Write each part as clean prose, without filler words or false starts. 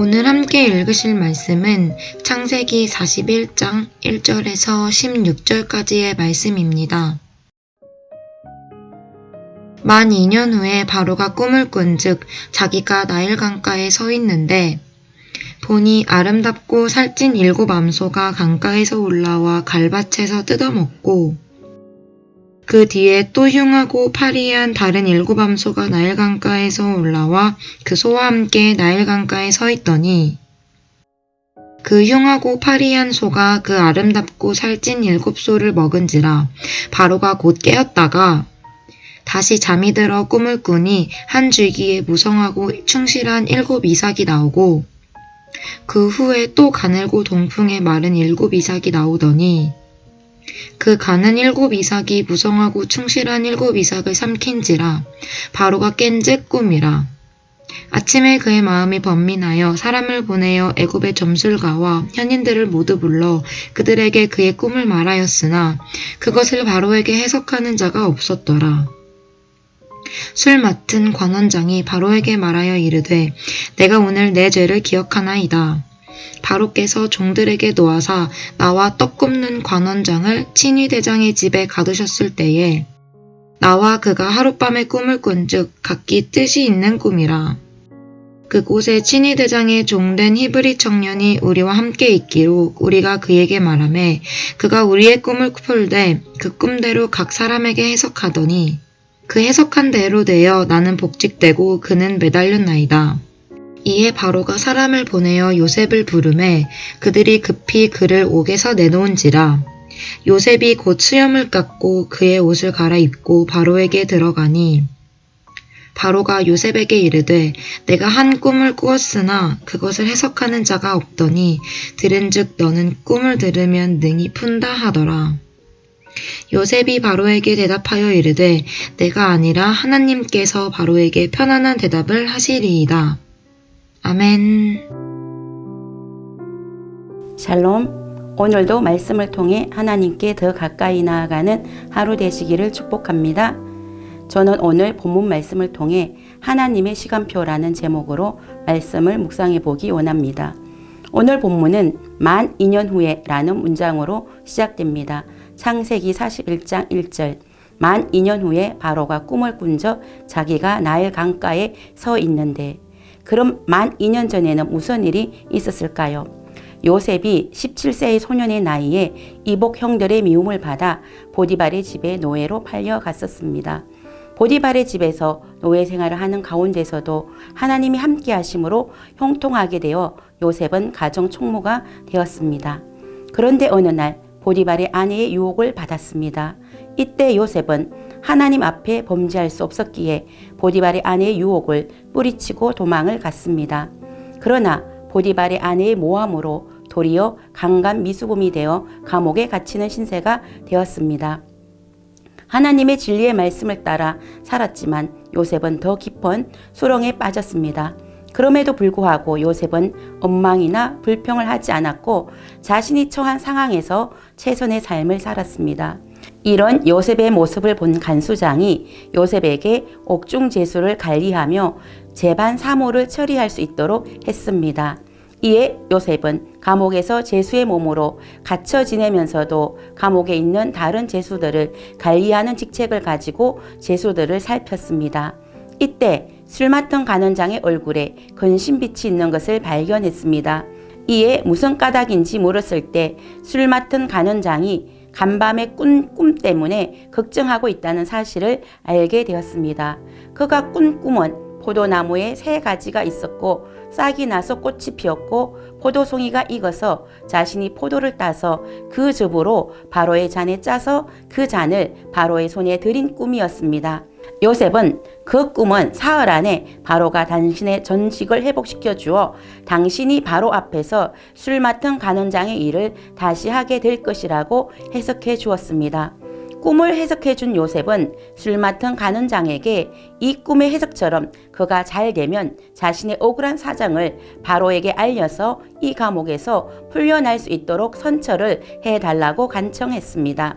오늘 함께 읽으실 말씀은 창세기 41장 1절에서 16절까지의 말씀입니다. 만 2년 후에 바로가 꿈을 꾼즉 자기가 나일 강가에 서 있는데 보니 아름답고 살찐 7 암소가 강가에서 올라와 갈밭에서 뜯어먹고 그 뒤에 또 흉하고 파리한 다른 7 암소가 나일 강가에서 올라와 그 소와 함께 나일 강가에 서 있더니 그 흉하고 파리한 소가 그 아름답고 살찐 7 소를 먹은지라 바로가 곧 깨었다가 다시 잠이 들어 꿈을 꾸니 한 줄기에 무성하고 충실한 7 이삭이 나오고 그 후에 또 가늘고 동풍에 마른 7 이삭이 나오더니 그 가는 7 이삭이 무성하고 충실한 7 이삭을 삼킨지라 바로가 깬즉 꿈이라. 아침에 그의 마음이 번민하여 사람을 보내어 애굽의 점술가와 현인들을 모두 불러 그들에게 그의 꿈을 말하였으나 그것을 바로에게 해석하는 자가 없었더라. 술 맡은 관원장이 바로에게 말하여 이르되 내가 오늘 내 죄를 기억하나이다. 바로께서 종들에게 노하사 나와 떡 굽는 관원장을 친위대장의 집에 가두셨을 때에 나와 그가 하룻밤에 꿈을 꾼즉 각기 뜻이 있는 꿈이라. 그곳에 친위대장의 종된 히브리 청년이 우리와 함께 있기로 우리가 그에게 말하매 그가 우리의 꿈을 풀되 그 꿈대로 각 사람에게 해석하더니 그 해석한 대로 되어 나는 복직되고 그는 매달렸나이다. 이에 바로가 사람을 보내어 요셉을 부르매 그들이 급히 그를 옥에서 내놓은지라. 요셉이 곧 수염을 깎고 그의 옷을 갈아입고 바로에게 들어가니 바로가 요셉에게 이르되 내가 한 꿈을 꾸었으나 그것을 해석하는 자가 없더니 들은즉 너는 꿈을 들으면 능히 푼다 하더라. 요셉이 바로에게 대답하여 이르되 내가 아니라 하나님께서 바로에게 편안한 대답을 하시리이다. 아멘. 샬롬. 오늘도 말씀을 통해 하나님께 더 가까이 나아가는 하루 되시기를 축복합니다. 저는 오늘 본문 말씀을 통해 하나님의 시간표라는 제목으로 말씀을 묵상해 보기 원합니다. 오늘 본문은 만 2년 후에 라는 문장으로 시작됩니다. 창세기 41장 1절. 만 2년 후에 바로가 꿈을 꾼 적 자기가 나일 강가에 서 있는데 그럼 만 2년 전에는 무슨 일이 있었을까요? 요셉이 17세의 소년의 나이에 이복 형들의 미움을 받아 보디발의 집에 노예로 팔려갔었습니다. 보디발의 집에서 노예 생활을 하는 가운데서도 하나님이 함께 하심으로 형통하게 되어 요셉은 가정 총무가 되었습니다. 그런데 어느 날 보디발의 아내의 유혹을 받았습니다. 이때 요셉은 하나님 앞에 범죄할 수 없었기에 보디발의 아내의 유혹을 뿌리치고 도망을 갔습니다. 그러나 보디발의 아내의 모함으로 도리어 강간 미수범이 되어 감옥에 갇히는 신세가 되었습니다. 하나님의 진리의 말씀을 따라 살았지만 요셉은 더 깊은 수렁에 빠졌습니다. 그럼에도 불구하고 요셉은 엉망이나 불평을 하지 않았고 자신이 처한 상황에서 최선의 삶을 살았습니다. 이런 요셉의 모습을 본 간수장이 요셉에게 옥중제수를 관리하며 재반 사모를 처리할 수 있도록 했습니다. 이에 요셉은 감옥에서 제수의 몸으로 갇혀 지내면서도 감옥에 있는 다른 제수들을 관리하는 직책을 가지고 제수들을 살폈습니다. 이때 술 맡은 간원장의 얼굴에 근심빛이 있는 것을 발견했습니다. 이에 무슨 까닭인지 물었을 때 술 맡은 간원장이 간밤에 꾼 꿈 때문에 걱정하고 있다는 사실을 알게 되었습니다. 그가 꾼 꿈은 포도나무에 3가지가 있었고 싹이 나서 꽃이 피었고 포도송이가 익어서 자신이 포도를 따서 그 즙으로 바로의 잔에 짜서 그 잔을 바로의 손에 들인 꿈이었습니다. 요셉은 그 꿈은 사흘 안에 바로가 당신의 전직을 회복시켜 주어 당신이 바로 앞에서 술 맡은 간원장의 일을 다시 하게 될 것이라고 해석해 주었습니다. 꿈을 해석해 준 요셉은 술 맡은 간원장에게 이 꿈의 해석처럼 그가 잘 되면 자신의 억울한 사정을 바로에게 알려서 이 감옥에서 풀려날 수 있도록 선처를 해달라고 간청했습니다.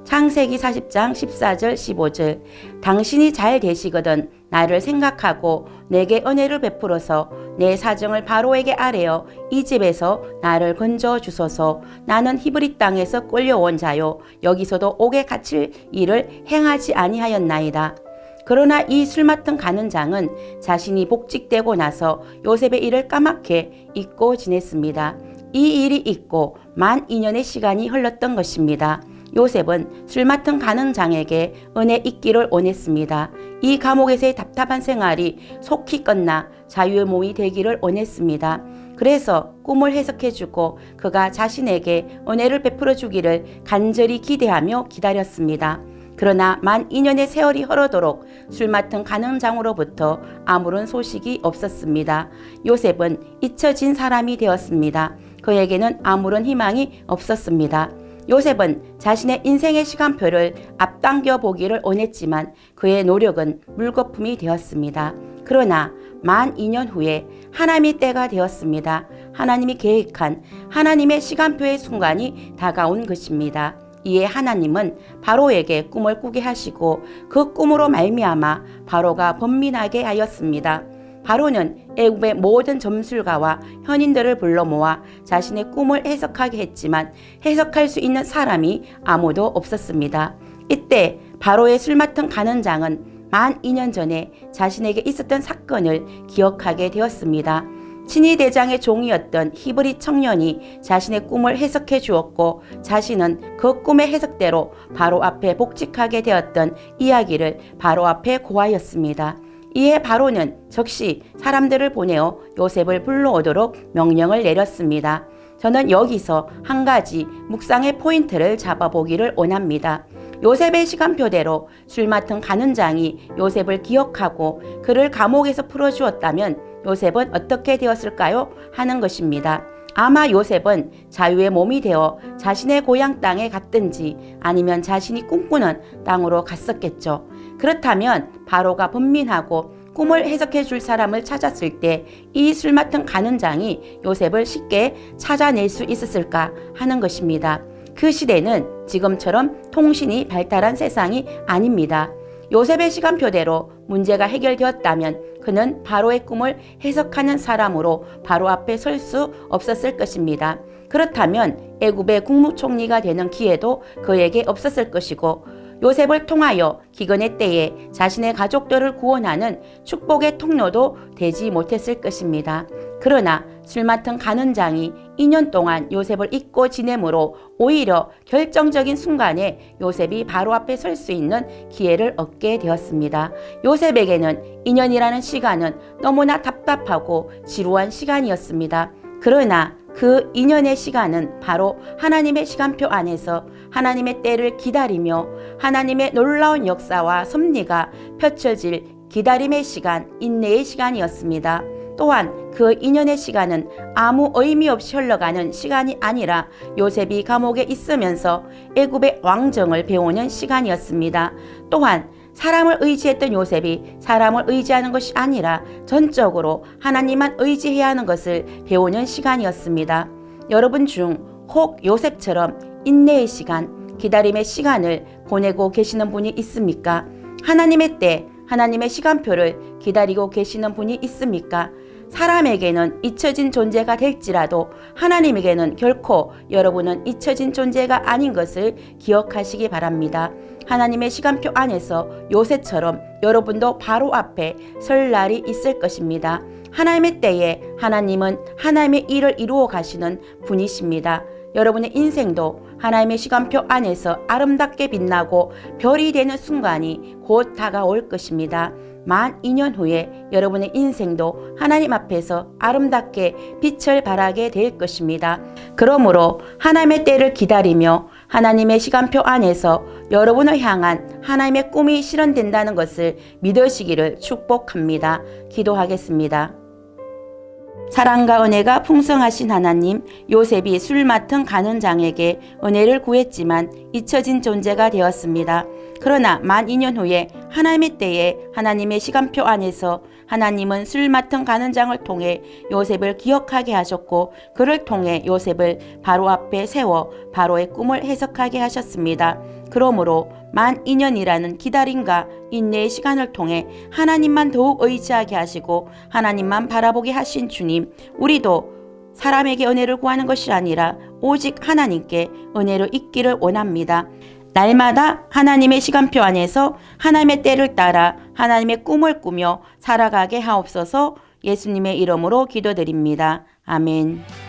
창세기 40장 14절 15절 당신이 잘 되시거든 나를 생각하고 내게 은혜를 베풀어서 내 사정을 바로에게 아뢰어 이 집에서 나를 건져 주소서. 나는 히브리 땅에서 끌려온 자요 여기서도 옥에 갇힐 일을 행하지 아니하였나이다. 그러나 이 술 맡은 가는 장은 자신이 복직되고 나서 요셉의 일을 까맣게 잊고 지냈습니다. 이 일이 있고 만 2년의 시간이 흘렀던 것입니다. 요셉은 술 맡은 가는 장에게 은혜 있기를 원했습니다. 이 감옥에서의 답답한 생활이 속히 끝나 자유의 몸이 되기를 원했습니다. 그래서 꿈을 해석해주고 그가 자신에게 은혜를 베풀어 주기를 간절히 기대하며 기다렸습니다. 그러나 만 2년의 세월이 흐르도록 술 맡은 가는 장으로부터 아무런 소식이 없었습니다. 요셉은 잊혀진 사람이 되었습니다. 그에게는 아무런 희망이 없었습니다. 요셉은 자신의 인생의 시간표를 앞당겨 보기를 원했지만 그의 노력은 물거품이 되었습니다. 그러나 만 2년 후에 하나님의 때가 되었습니다. 하나님이 계획한 하나님의 시간표의 순간이 다가온 것입니다. 이에 하나님은 바로에게 꿈을 꾸게 하시고 그 꿈으로 말미암아 바로가 번민하게 하였습니다. 바로는 애굽의 모든 점술가와 현인들을 불러 모아 자신의 꿈을 해석하게 했지만 해석할 수 있는 사람이 아무도 없었습니다. 이때 바로의 술 맡은 가는 장은 만 2년 전에 자신에게 있었던 사건을 기억하게 되었습니다. 친위 대장의 종이었던 히브리 청년이 자신의 꿈을 해석해 주었고 자신은 그 꿈의 해석대로 바로 앞에 복직하게 되었던 이야기를 바로 앞에 고하였습니다. 이에 바로는 즉시 사람들을 보내어 요셉을 불러오도록 명령을 내렸습니다. 저는 여기서 한 가지 묵상의 포인트를 잡아보기를 원합니다. 요셉의 시간표대로 술 맡은 가는 장이 요셉을 기억하고 그를 감옥에서 풀어주었다면 요셉은 어떻게 되었을까요? 하는 것입니다. 아마 요셉은 자유의 몸이 되어 자신의 고향 땅에 갔든지 아니면 자신이 꿈꾸는 땅으로 갔었겠죠. 그렇다면 바로가 번민하고 꿈을 해석해 줄 사람을 찾았을 때 이 술 맡은 가는 장이 요셉을 쉽게 찾아낼 수 있었을까 하는 것입니다. 그 시대는 지금처럼 통신이 발달한 세상이 아닙니다. 요셉의 시간표대로 문제가 해결되었다면 그는 바로의 꿈을 해석하는 사람으로 바로 앞에 설 수 없었을 것입니다. 그렇다면 애굽의 국무총리가 되는 기회도 그에게 없었을 것이고 요셉을 통하여 기근의 때에 자신의 가족들을 구원하는 축복의 통로도 되지 못했을 것입니다. 그러나 술 맡은 가는 장이 2년 동안 요셉을 잊고 지내므로 오히려 결정적인 순간에 요셉이 바로 앞에 설 수 있는 기회를 얻게 되었습니다. 요셉에게는 2년이라는 시간은 너무나 답답하고 지루한 시간이었습니다. 그러나 그 2년의 시간은 바로 하나님의 시간표 안에서 하나님의 때를 기다리며 하나님의 놀라운 역사와 섭리가 펼쳐질 기다림의 시간, 인내의 시간이었습니다. 또한 그 2년의 시간은 아무 의미 없이 흘러가는 시간이 아니라 요셉이 감옥에 있으면서 애굽의 왕정을 배우는 시간이었습니다. 또한 사람을 의지했던 요셉이 사람을 의지하는 것이 아니라 전적으로 하나님만 의지해야 하는 것을 배우는 시간이었습니다. 여러분 중 혹 요셉처럼 인내의 시간, 기다림의 시간을 보내고 계시는 분이 있습니까? 하나님의 때, 하나님의 시간표를 기다리고 계시는 분이 있습니까? 사람에게는 잊혀진 존재가 될지라도 하나님에게는 결코 여러분은 잊혀진 존재가 아닌 것을 기억하시기 바랍니다. 하나님의 시간표 안에서 요셉처럼 여러분도 바로 앞에 설 날이 있을 것입니다. 하나님의 때에 하나님은 하나님의 일을 이루어 가시는 분이십니다. 여러분의 인생도 하나님의 시간표 안에서 아름답게 빛나고 별이 되는 순간이 곧 다가올 것입니다. 만 2년 후에 여러분의 인생도 하나님 앞에서 아름답게 빛을 발하게 될 것입니다. 그러므로 하나님의 때를 기다리며 하나님의 시간표 안에서 여러분을 향한 하나님의 꿈이 실현된다는 것을 믿으시기를 축복합니다. 기도하겠습니다. 사랑과 은혜가 풍성하신 하나님, 요셉이 술 맡은 가는 장에게 은혜를 구했지만 잊혀진 존재가 되었습니다. 그러나 만 2년 후에 하나님의 때에 하나님의 시간표 안에서 하나님은 술 맡은 가는 장을 통해 요셉을 기억하게 하셨고 그를 통해 요셉을 바로 앞에 세워 바로의 꿈을 해석하게 하셨습니다. 그러므로 만 2년이라는 기다림과 인내의 시간을 통해 하나님만 더욱 의지하게 하시고 하나님만 바라보게 하신 주님, 우리도 사람에게 은혜를 구하는 것이 아니라 오직 하나님께 은혜를 잊기를 원합니다. 날마다 하나님의 시간표 안에서 하나님의 때를 따라 하나님의 꿈을 꾸며 살아가게 하옵소서. 예수님의 이름으로 기도드립니다. 아멘.